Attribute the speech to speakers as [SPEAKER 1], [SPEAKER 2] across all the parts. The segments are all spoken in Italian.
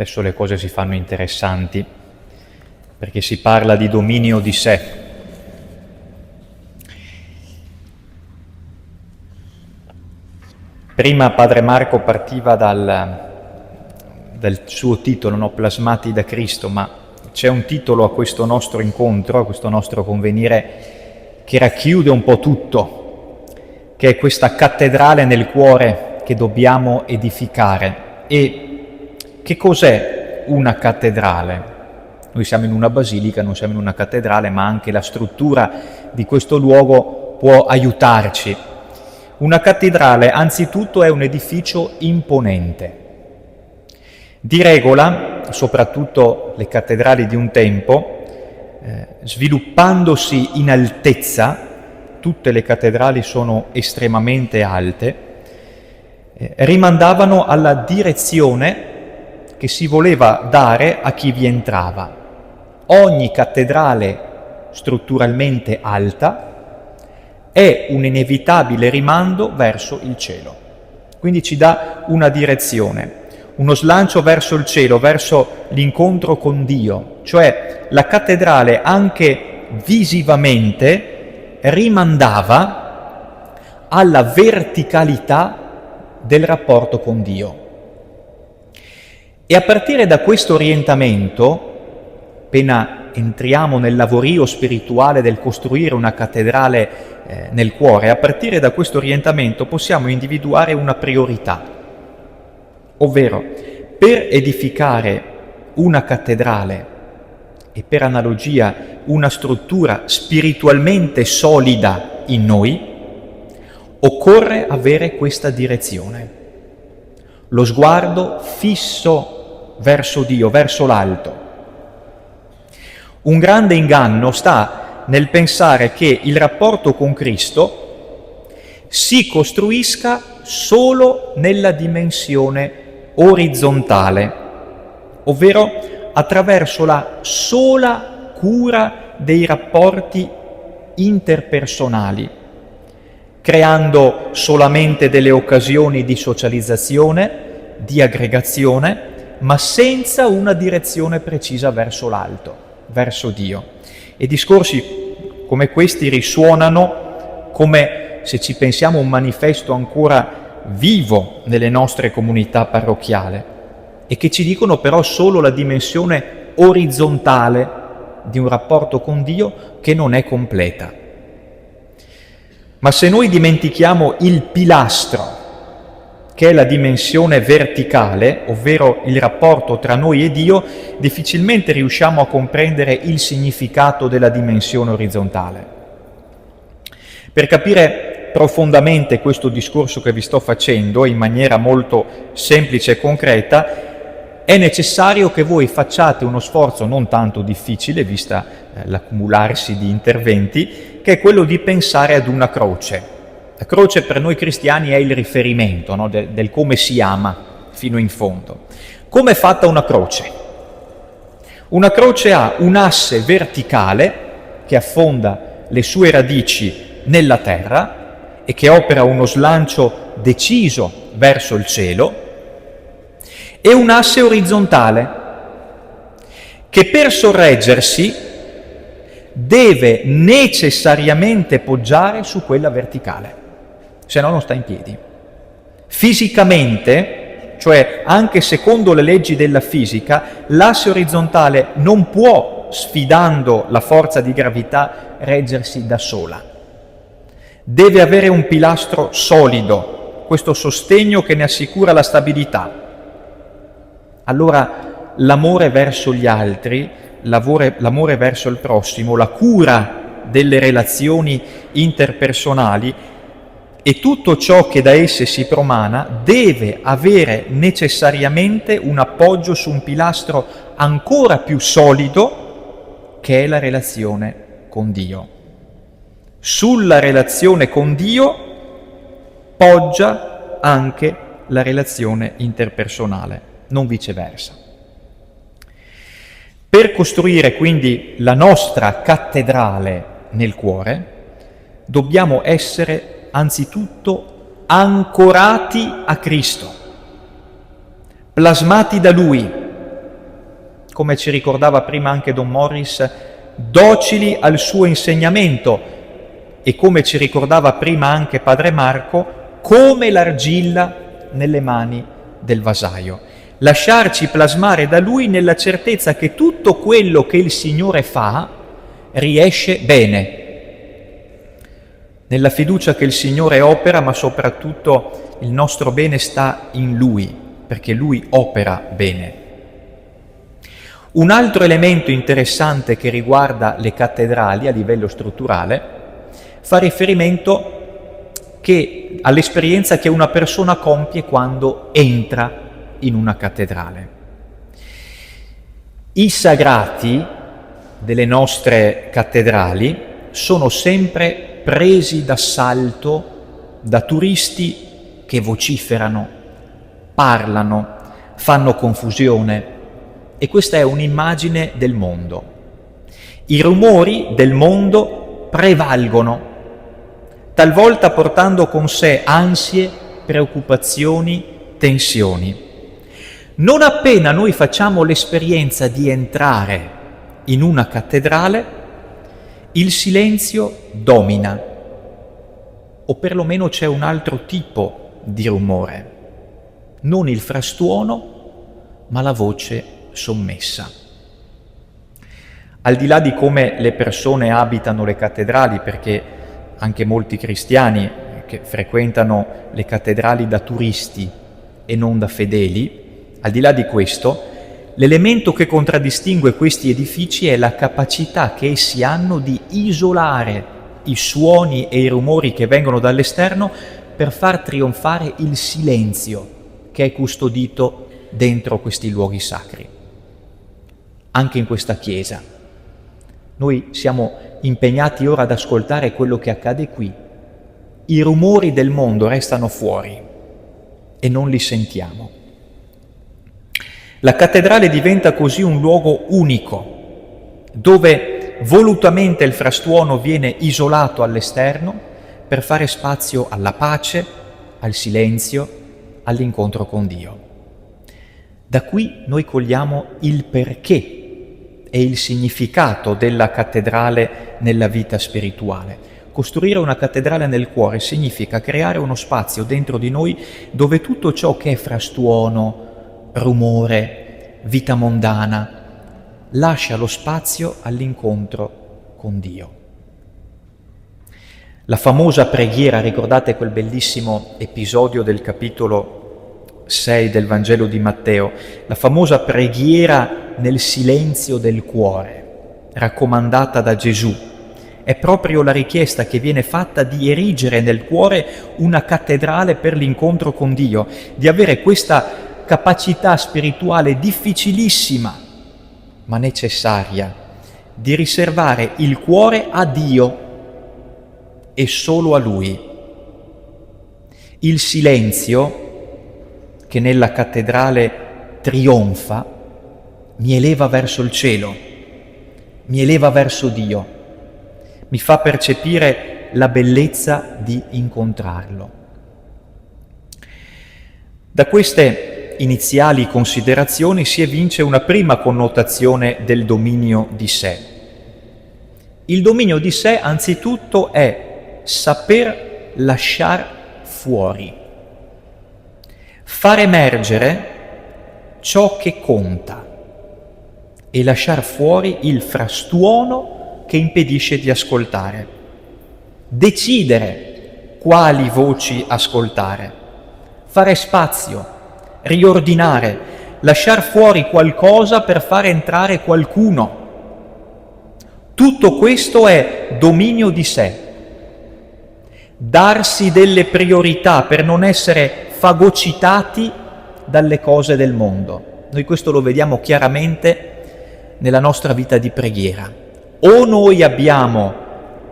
[SPEAKER 1] Adesso le cose si fanno interessanti, perché si parla di dominio di sé. Prima padre Marco partiva dal suo titolo, no? Plasmati da Cristo, ma c'è un titolo a questo nostro incontro, a questo nostro convenire, che racchiude un po' tutto, che è questa cattedrale nel cuore che dobbiamo edificare. E che cos'è una cattedrale? Noi siamo in una basilica, non siamo in una cattedrale, ma anche la struttura di questo luogo può aiutarci. Una cattedrale, anzitutto, è un edificio imponente. Di regola, soprattutto le cattedrali di un tempo, sviluppandosi in altezza, tutte le cattedrali sono estremamente alte, rimandavano alla direzione che si voleva dare a chi vi entrava. Ogni cattedrale strutturalmente alta è un inevitabile rimando verso il cielo. Quindi ci dà una direzione, uno slancio verso il cielo, verso l'incontro con Dio. Cioè la cattedrale anche visivamente rimandava alla verticalità del rapporto con Dio. E a partire da questo orientamento, appena entriamo nel lavorio spirituale del costruire una cattedrale nel cuore, a partire da questo orientamento possiamo individuare una priorità, ovvero per edificare una cattedrale e per analogia una struttura spiritualmente solida in noi, occorre avere questa direzione, lo sguardo fisso verso Dio, verso l'alto. Un grande inganno sta nel pensare che il rapporto con Cristo si costruisca solo nella dimensione orizzontale, ovvero attraverso la sola cura dei rapporti interpersonali, creando solamente delle occasioni di socializzazione, di aggregazione, ma senza una direzione precisa verso l'alto, verso Dio. E discorsi come questi risuonano come, se ci pensiamo, un manifesto ancora vivo nelle nostre comunità parrocchiali e che ci dicono però solo la dimensione orizzontale di un rapporto con Dio che non è completa. Ma se noi dimentichiamo il pilastro, che è la dimensione verticale, ovvero il rapporto tra noi e Dio, difficilmente riusciamo a comprendere il significato della dimensione orizzontale. Per capire profondamente questo discorso che vi sto facendo in maniera molto semplice e concreta, è necessario che voi facciate uno sforzo non tanto difficile, vista l'accumularsi di interventi, che è quello di pensare ad una croce. La croce per noi cristiani è il riferimento, no? del come si ama fino in fondo. Come è fatta una croce? Una croce ha un asse verticale che affonda le sue radici nella terra e che opera uno slancio deciso verso il cielo, e un asse orizzontale che per sorreggersi deve necessariamente poggiare su quella verticale, se no non sta in piedi. Fisicamente, cioè anche secondo le leggi della fisica, l'asse orizzontale non può, sfidando la forza di gravità, reggersi da sola. Deve avere un pilastro solido, questo sostegno che ne assicura la stabilità. Allora l'amore verso gli altri, l'amore verso il prossimo, la cura delle relazioni interpersonali e tutto ciò che da esse si promana deve avere necessariamente un appoggio su un pilastro ancora più solido, che è la relazione con Dio. Sulla relazione con Dio poggia anche la relazione interpersonale, non viceversa. Per costruire quindi la nostra cattedrale nel cuore, dobbiamo essere anzitutto ancorati a Cristo, plasmati da Lui, come ci ricordava prima anche Don Morris, docili al suo insegnamento e come ci ricordava prima anche Padre Marco, come l'argilla nelle mani del vasaio. Lasciarci plasmare da Lui nella certezza che tutto quello che il Signore fa riesce bene, nella fiducia che il Signore opera, ma soprattutto il nostro bene sta in Lui, perché Lui opera bene. Un altro elemento interessante che riguarda le cattedrali a livello strutturale fa riferimento all'esperienza che una persona compie quando entra in una cattedrale. I sagrati delle nostre cattedrali sono sempre presi d'assalto da turisti che vociferano, parlano, fanno confusione, e questa è un'immagine del mondo. I rumori del mondo prevalgono, talvolta portando con sé ansie, preoccupazioni, tensioni. Non appena noi facciamo l'esperienza di entrare in una cattedrale, il silenzio domina, o perlomeno c'è un altro tipo di rumore, non il frastuono, ma la voce sommessa. Al di là di come le persone abitano le cattedrali, perché anche molti cristiani che frequentano le cattedrali da turisti e non da fedeli, al di là di questo, l'elemento che contraddistingue questi edifici è la capacità che essi hanno di isolare i suoni e i rumori che vengono dall'esterno per far trionfare il silenzio che è custodito dentro questi luoghi sacri. Anche in questa chiesa noi siamo impegnati ora ad ascoltare quello che accade qui. I rumori del mondo restano fuori e non li sentiamo. La cattedrale diventa così un luogo unico, dove volutamente il frastuono viene isolato all'esterno per fare spazio alla pace, al silenzio, all'incontro con Dio. Da qui noi cogliamo il perché e il significato della cattedrale nella vita spirituale. Costruire una cattedrale nel cuore significa creare uno spazio dentro di noi dove tutto ciò che è frastuono, rumore, vita mondana, lascia lo spazio all'incontro con Dio. La famosa preghiera, ricordate quel bellissimo episodio del capitolo 6 del Vangelo di Matteo, la famosa preghiera nel silenzio del cuore, raccomandata da Gesù. È proprio la richiesta che viene fatta di erigere nel cuore una cattedrale per l'incontro con Dio, di avere questa capacità spirituale difficilissima, ma necessaria, di riservare il cuore a Dio e solo a Lui. Il silenzio che nella cattedrale trionfa mi eleva verso il cielo, mi eleva verso Dio, mi fa percepire la bellezza di incontrarlo. Da queste iniziali considerazioni si evince una prima connotazione del dominio di sé. Il dominio di sé anzitutto è saper lasciar fuori, far emergere ciò che conta e lasciar fuori il frastuono che impedisce di ascoltare, decidere quali voci ascoltare, fare spazio, riordinare, lasciar fuori qualcosa per far entrare qualcuno. Tutto questo è dominio di sé. Darsi delle priorità per non essere fagocitati dalle cose del mondo. Noi questo lo vediamo chiaramente nella nostra vita di preghiera. O noi abbiamo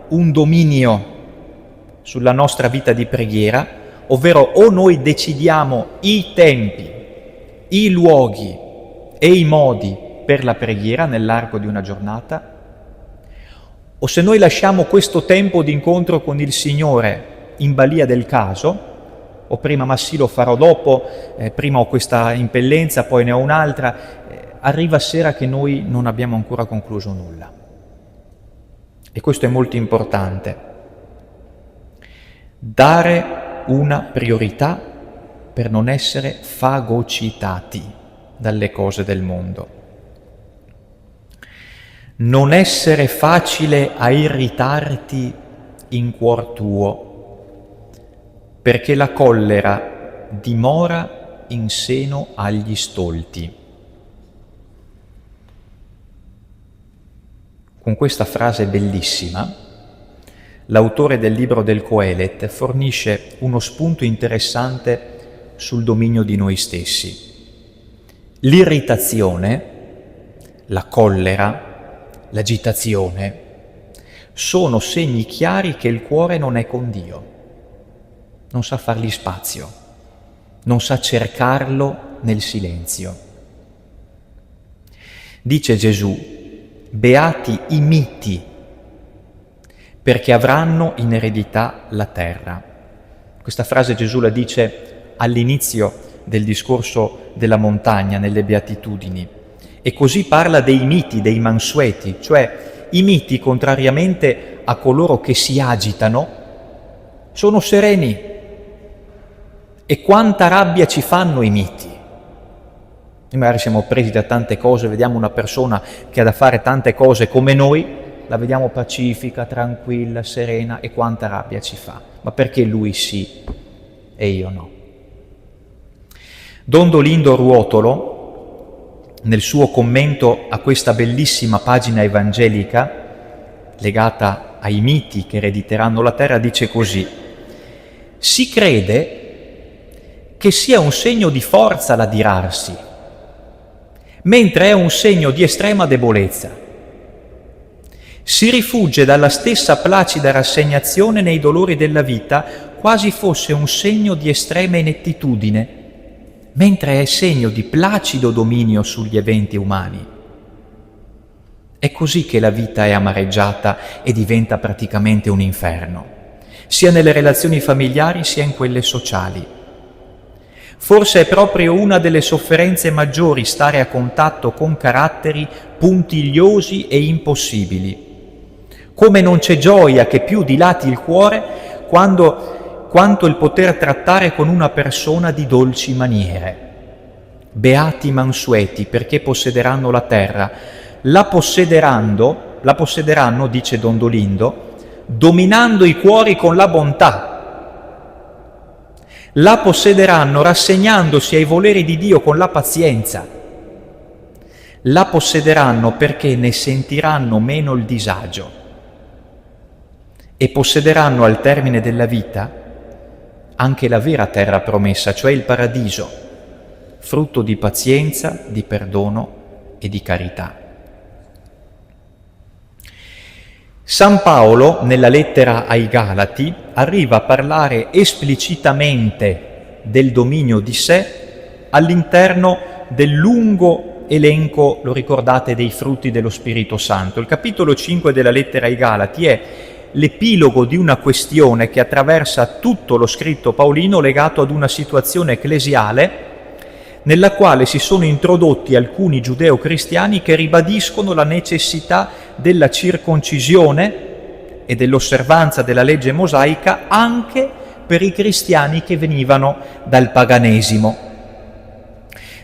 [SPEAKER 1] un dominio sulla nostra vita di preghiera, ovvero o noi decidiamo i tempi, i luoghi e i modi per la preghiera nell'arco di una giornata, o se noi lasciamo questo tempo di incontro con il Signore in balia del caso, o prima ma sì lo farò dopo, prima ho questa impellenza, poi ne ho un'altra, arriva sera che noi non abbiamo ancora concluso nulla. E questo è molto importante. Dare una priorità per non essere fagocitati dalle cose del mondo. Non essere facile a irritarti in cuor tuo, perché la collera dimora in seno agli stolti. Con questa frase bellissima, l'autore del libro del Coelet fornisce uno spunto interessante sul dominio di noi stessi. L'irritazione, la collera, l'agitazione sono segni chiari che il cuore non è con Dio, non sa fargli spazio, non sa cercarlo nel silenzio. Dice Gesù: beati i miti, perché avranno in eredità la terra. Questa frase Gesù la dice all'inizio del discorso della montagna, nelle Beatitudini, e così parla dei miti, dei mansueti, cioè i miti, contrariamente a coloro che si agitano, sono sereni. E quanta rabbia ci fanno i miti! Noi magari siamo presi da tante cose, vediamo una persona che ha da fare tante cose come noi, la vediamo pacifica, tranquilla, serena, e quanta rabbia ci fa. Ma perché lui sì e io no? Don Dolindo Ruotolo, nel suo commento a questa bellissima pagina evangelica legata ai miti che erediteranno la terra, dice così: si crede che sia un segno di forza l'adirarsi, mentre è un segno di estrema debolezza. Si rifugge dalla stessa placida rassegnazione nei dolori della vita, quasi fosse un segno di estrema inettitudine, mentre è segno di placido dominio sugli eventi umani. È così che la vita è amareggiata e diventa praticamente un inferno, sia nelle relazioni familiari sia in quelle sociali. Forse è proprio una delle sofferenze maggiori stare a contatto con caratteri puntigliosi e impossibili. Come non c'è gioia che più dilati il cuore quanto il poter trattare con una persona di dolci maniere. Beati i mansueti, perché possederanno la terra. La possederanno, dice Don Dolindo, dominando i cuori con la bontà. La possederanno rassegnandosi ai voleri di Dio con la pazienza. La possederanno perché ne sentiranno meno il disagio. E possederanno al termine della vita anche la vera terra promessa, cioè il paradiso, frutto di pazienza, di perdono e di carità. San Paolo, nella lettera ai Galati, arriva a parlare esplicitamente del dominio di sé all'interno del lungo elenco, lo ricordate, dei frutti dello Spirito Santo. Il capitolo 5 della lettera ai Galati è l'epilogo di una questione che attraversa tutto lo scritto paolino legato ad una situazione ecclesiale nella quale si sono introdotti alcuni giudeo-cristiani che ribadiscono la necessità della circoncisione e dell'osservanza della legge mosaica anche per i cristiani che venivano dal paganesimo.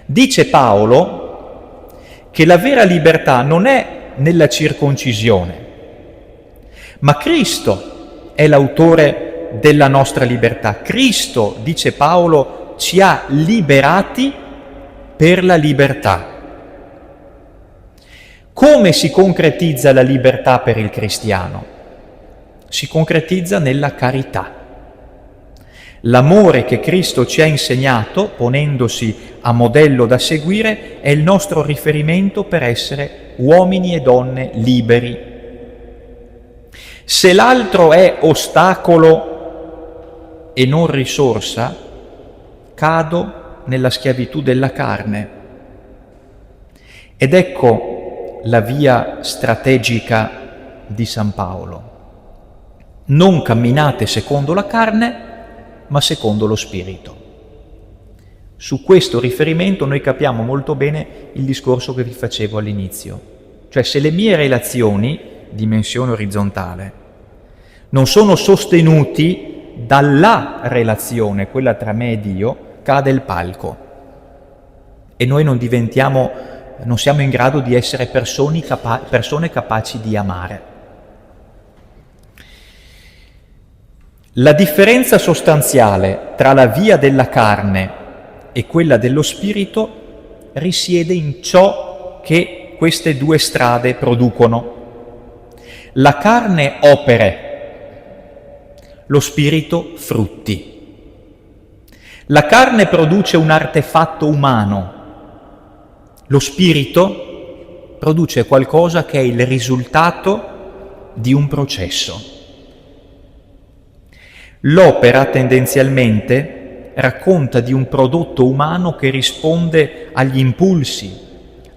[SPEAKER 1] Dice Paolo che la vera libertà non è nella circoncisione, ma Cristo è l'autore della nostra libertà. Cristo, dice Paolo, ci ha liberati per la libertà. Come si concretizza la libertà per il cristiano? Si concretizza nella carità. L'amore che Cristo ci ha insegnato, ponendosi a modello da seguire, è il nostro riferimento per essere uomini e donne liberi. Se l'altro è ostacolo e non risorsa, cado nella schiavitù della carne. Ed ecco la via strategica di San Paolo. Non camminate secondo la carne, ma secondo lo Spirito. Su questo riferimento noi capiamo molto bene il discorso che vi facevo all'inizio. Cioè, se le mie relazioni, dimensione orizzontale, non sono sostenuti dalla relazione, quella tra me e Dio, cade il palco. E noi non siamo in grado di essere persone capaci di amare. La differenza sostanziale tra la via della carne e quella dello spirito risiede in ciò che queste due strade producono. La carne opere, lo spirito frutti. La carne produce un artefatto umano, lo spirito produce qualcosa che è il risultato di un processo. L'opera tendenzialmente racconta di un prodotto umano che risponde agli impulsi,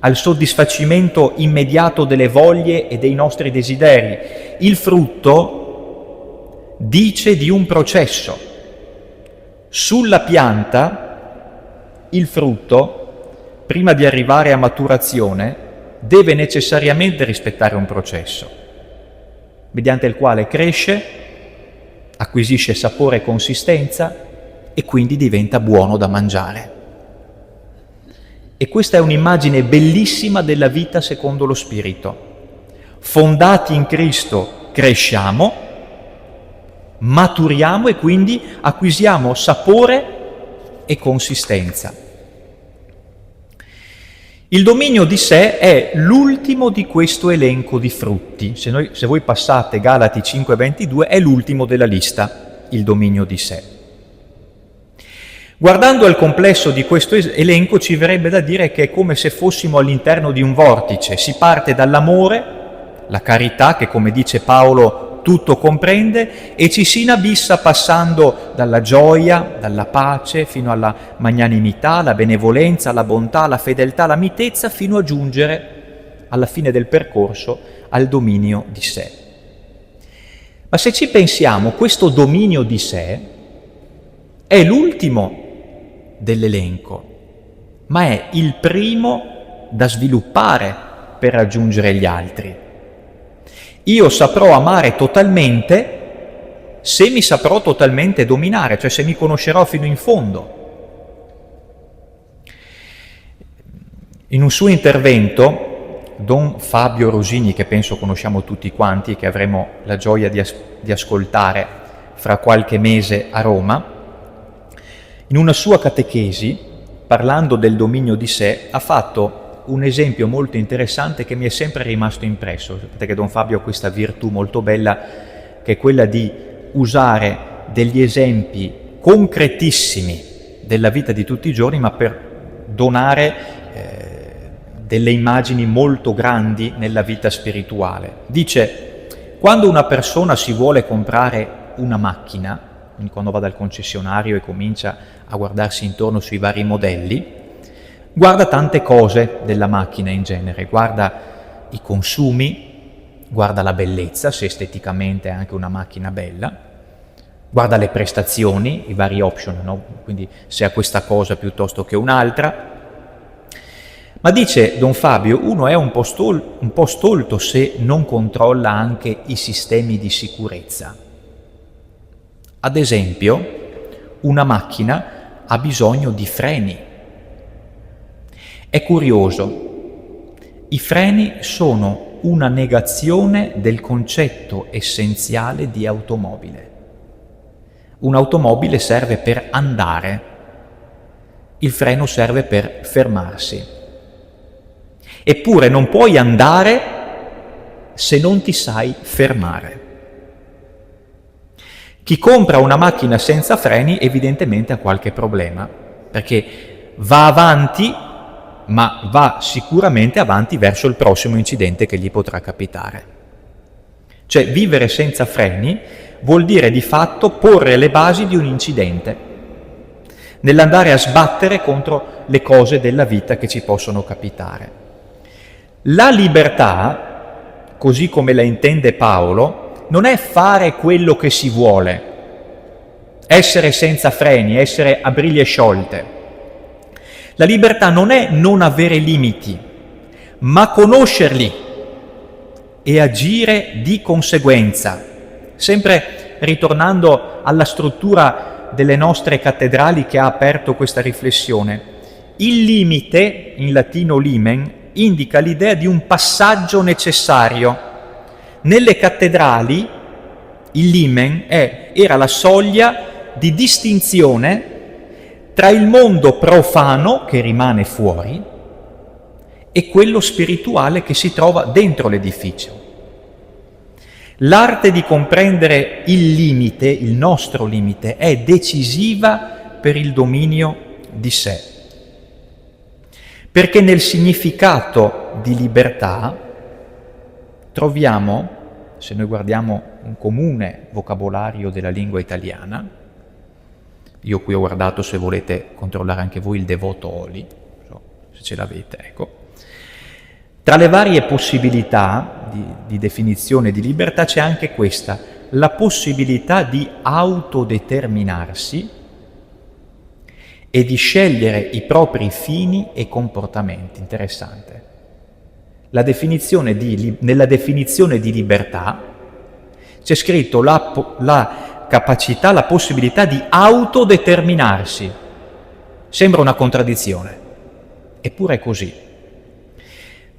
[SPEAKER 1] al soddisfacimento immediato delle voglie e dei nostri desideri. Il frutto dice di un processo. Sulla pianta, il frutto, prima di arrivare a maturazione, deve necessariamente rispettare un processo, mediante il quale cresce, acquisisce sapore e consistenza e quindi diventa buono da mangiare. E questa è un'immagine bellissima della vita secondo lo Spirito. Fondati in Cristo cresciamo, maturiamo e quindi acquisiamo sapore e consistenza. Il dominio di sé è l'ultimo di questo elenco di frutti. Se voi passate Galati 5,22 è l'ultimo della lista, il dominio di sé. Guardando al complesso di questo elenco ci verrebbe da dire che è come se fossimo all'interno di un vortice. Si parte dall'amore, la carità che, come dice Paolo, tutto comprende, e ci si inabissa passando dalla gioia, dalla pace, fino alla magnanimità, la benevolenza, la bontà, la fedeltà, la mitezza, fino a giungere alla fine del percorso al dominio di sé. Ma se ci pensiamo, questo dominio di sé è l'ultimo dell'elenco, ma è il primo da sviluppare per raggiungere gli altri. Io saprò amare totalmente se mi saprò totalmente dominare, cioè se mi conoscerò fino in fondo. In un suo intervento, Don Fabio Rosini, che penso conosciamo tutti quanti e che avremo la gioia di ascoltare fra qualche mese a Roma, in una sua catechesi, parlando del dominio di sé, ha fatto un esempio molto interessante che mi è sempre rimasto impresso. Sapete che Don Fabio ha questa virtù molto bella, che è quella di usare degli esempi concretissimi della vita di tutti i giorni, ma per donare delle immagini molto grandi nella vita spirituale. Dice, quando una persona si vuole comprare una macchina, quindi quando va dal concessionario e comincia a guardarsi intorno sui vari modelli, guarda tante cose della macchina in genere, guarda i consumi, guarda la bellezza, se esteticamente è anche una macchina bella, guarda le prestazioni, i vari option, no? Quindi se ha questa cosa piuttosto che un'altra. Ma dice Don Fabio, uno è un po' stolto se non controlla anche i sistemi di sicurezza. Ad esempio, una macchina ha bisogno di freni. È curioso, i freni sono una negazione del concetto essenziale di automobile. Un'automobile serve per andare, il freno serve per fermarsi. Eppure non puoi andare se non ti sai fermare. Chi compra una macchina senza freni evidentemente ha qualche problema, perché va avanti, ma va sicuramente avanti verso il prossimo incidente che gli potrà capitare. Cioè, vivere senza freni vuol dire di fatto porre le basi di un incidente, nell'andare a sbattere contro le cose della vita che ci possono capitare. La libertà, così come la intende Paolo, non è fare quello che si vuole, essere senza freni, essere a briglie sciolte. La libertà non è non avere limiti, ma conoscerli e agire di conseguenza. Sempre ritornando alla struttura delle nostre cattedrali che ha aperto questa riflessione, il limite, in latino limen, indica l'idea di un passaggio necessario. Nelle cattedrali il limen era la soglia di distinzione tra il mondo profano, che rimane fuori, e quello spirituale che si trova dentro l'edificio. L'arte di comprendere il limite, il nostro limite, è decisiva per il dominio di sé. Perché nel significato di libertà troviamo, se noi guardiamo un comune vocabolario della lingua italiana, io qui ho guardato, se volete controllare anche voi, il Devoto Oli, se ce l'avete, ecco. Tra le varie possibilità di definizione di libertà c'è anche questa, la possibilità di autodeterminarsi e di scegliere i propri fini e comportamenti. Interessante. Nella definizione di libertà c'è scritto la capacità, la possibilità di autodeterminarsi. Sembra una contraddizione, eppure è così.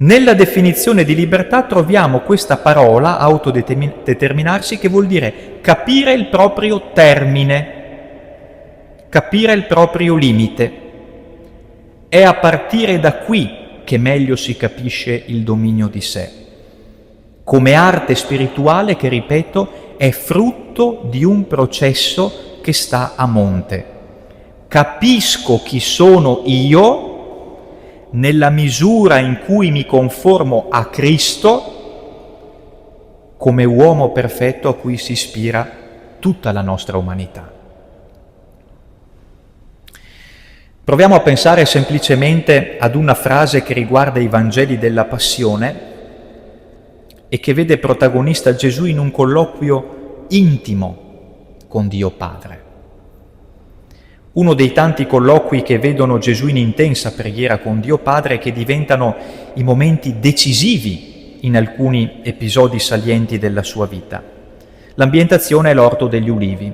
[SPEAKER 1] Nella definizione di libertà troviamo questa parola, autodeterminarsi, che vuol dire capire il proprio termine, capire il proprio limite. È a partire da qui che meglio si capisce il dominio di sé, come arte spirituale che, ripeto, è frutto di un processo che sta a monte. Capisco chi sono io nella misura in cui mi conformo a Cristo come uomo perfetto a cui si ispira tutta la nostra umanità. Proviamo a pensare semplicemente ad una frase che riguarda i Vangeli della Passione e che vede protagonista Gesù in un colloquio intimo con Dio Padre. Uno dei tanti colloqui che vedono Gesù in intensa preghiera con Dio Padre e che diventano i momenti decisivi in alcuni episodi salienti della sua vita. L'ambientazione è l'Orto degli Ulivi.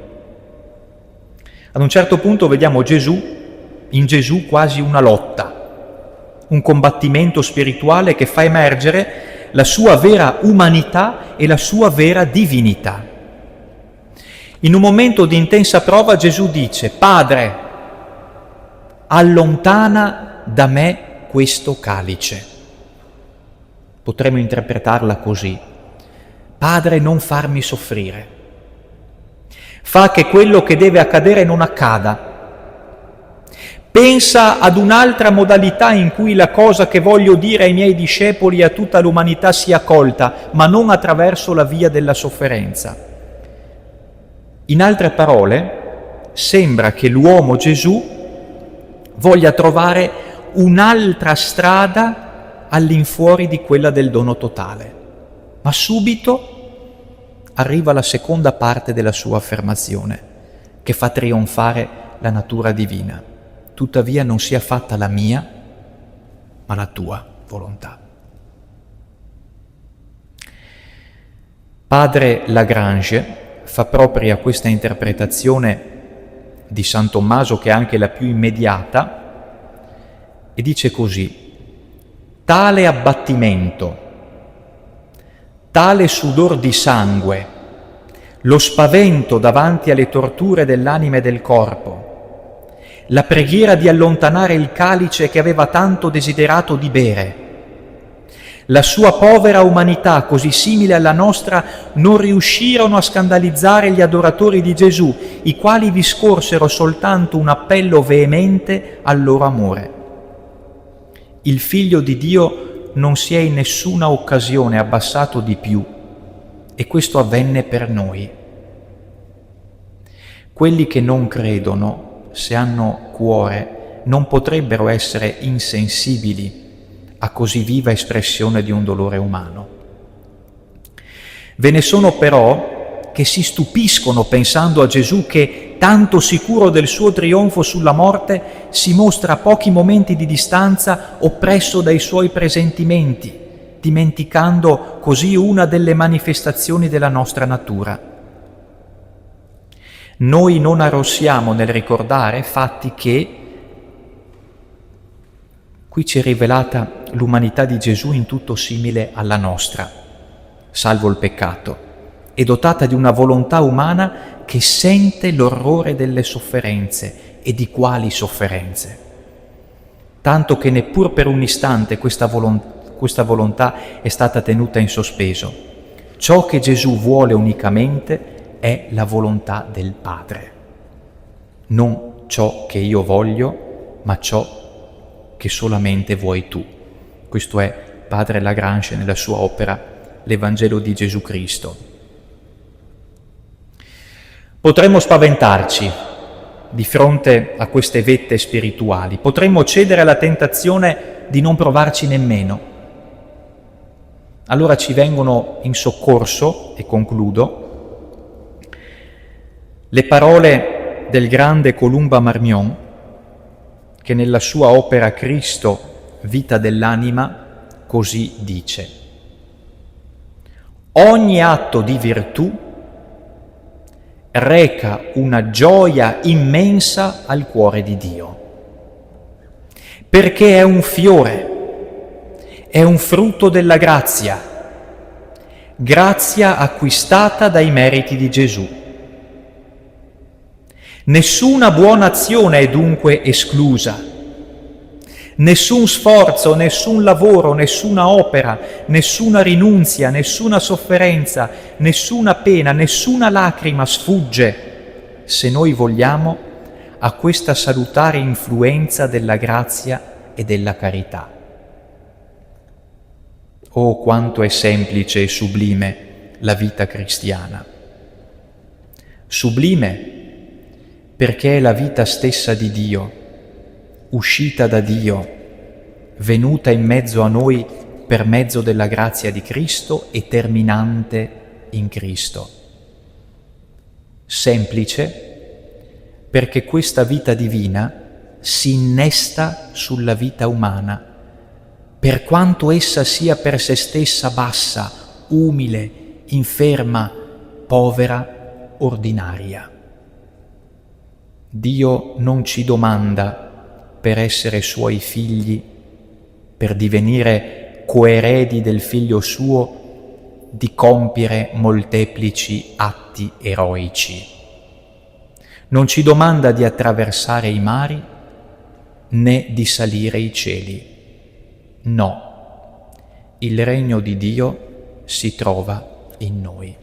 [SPEAKER 1] Ad un certo punto vediamo in Gesù quasi una lotta, un combattimento spirituale che fa emergere la sua vera umanità e la sua vera divinità. In un momento di intensa prova Gesù dice: Padre, allontana da me questo calice. Potremmo interpretarla così: Padre, non farmi soffrire. Fa che quello che deve accadere non accada. Pensa ad un'altra modalità in cui la cosa che voglio dire ai miei discepoli e a tutta l'umanità sia colta, ma non attraverso la via della sofferenza. In altre parole, sembra che l'uomo Gesù voglia trovare un'altra strada all'infuori di quella del dono totale. Ma subito arriva la seconda parte della sua affermazione, che fa trionfare la natura divina. Tuttavia non sia fatta la mia, ma la tua volontà. Padre Lagrange fa propria questa interpretazione di San Tommaso, che è anche la più immediata, e dice così: tale abbattimento, tale sudor di sangue, lo spavento davanti alle torture dell'anima e del corpo, la preghiera di allontanare il calice che aveva tanto desiderato di bere, la sua povera umanità, così simile alla nostra, non riuscirono a scandalizzare gli adoratori di Gesù, i quali vi scorsero soltanto un appello veemente al loro amore. Il Figlio di Dio non si è in nessuna occasione abbassato di più, e questo avvenne per noi. Quelli che non credono, se hanno cuore, non potrebbero essere insensibili a così viva espressione di un dolore umano. Ve ne sono però che si stupiscono pensando a Gesù che, tanto sicuro del suo trionfo sulla morte, si mostra a pochi momenti di distanza oppresso dai suoi presentimenti, dimenticando così una delle manifestazioni della nostra natura. Noi non arrossiamo nel ricordare fatti che qui ci è rivelata l'umanità di Gesù in tutto simile alla nostra, salvo il peccato, e dotata di una volontà umana che sente l'orrore delle sofferenze e di quali sofferenze. Tanto che neppur per un istante questa volontà è stata tenuta in sospeso. Ciò che Gesù vuole unicamente è la volontà del Padre. Non ciò che io voglio, ma ciò che solamente vuoi tu. Questo è Padre Lagrange nella sua opera L'Evangelo di Gesù Cristo. Potremmo spaventarci di fronte a queste vette spirituali, potremmo cedere alla tentazione di non provarci nemmeno. Allora ci vengono in soccorso, e concludo, le parole del grande Columba Marmion, che nella sua opera Cristo, vita dell'anima, così dice: ogni atto di virtù reca una gioia immensa al cuore di Dio, perché è un fiore, è un frutto della grazia acquistata dai meriti di Gesù. Nessuna buona azione è dunque esclusa. Nessun sforzo, nessun lavoro, nessuna opera, nessuna rinunzia, nessuna sofferenza, nessuna pena, nessuna lacrima sfugge, se noi vogliamo, a questa salutare influenza della grazia e della carità. Oh, quanto è semplice e sublime la vita cristiana! Sublime perché è la vita stessa di Dio, uscita da Dio, venuta in mezzo a noi per mezzo della grazia di Cristo e terminante in Cristo. Semplice perché questa vita divina si innesta sulla vita umana, per quanto essa sia per se stessa bassa, umile, inferma, povera, ordinaria. Dio non ci domanda, per essere suoi figli, per divenire coeredi del figlio suo, di compiere molteplici atti eroici. Non ci domanda di attraversare i mari né di salire i cieli. No, il regno di Dio si trova in noi.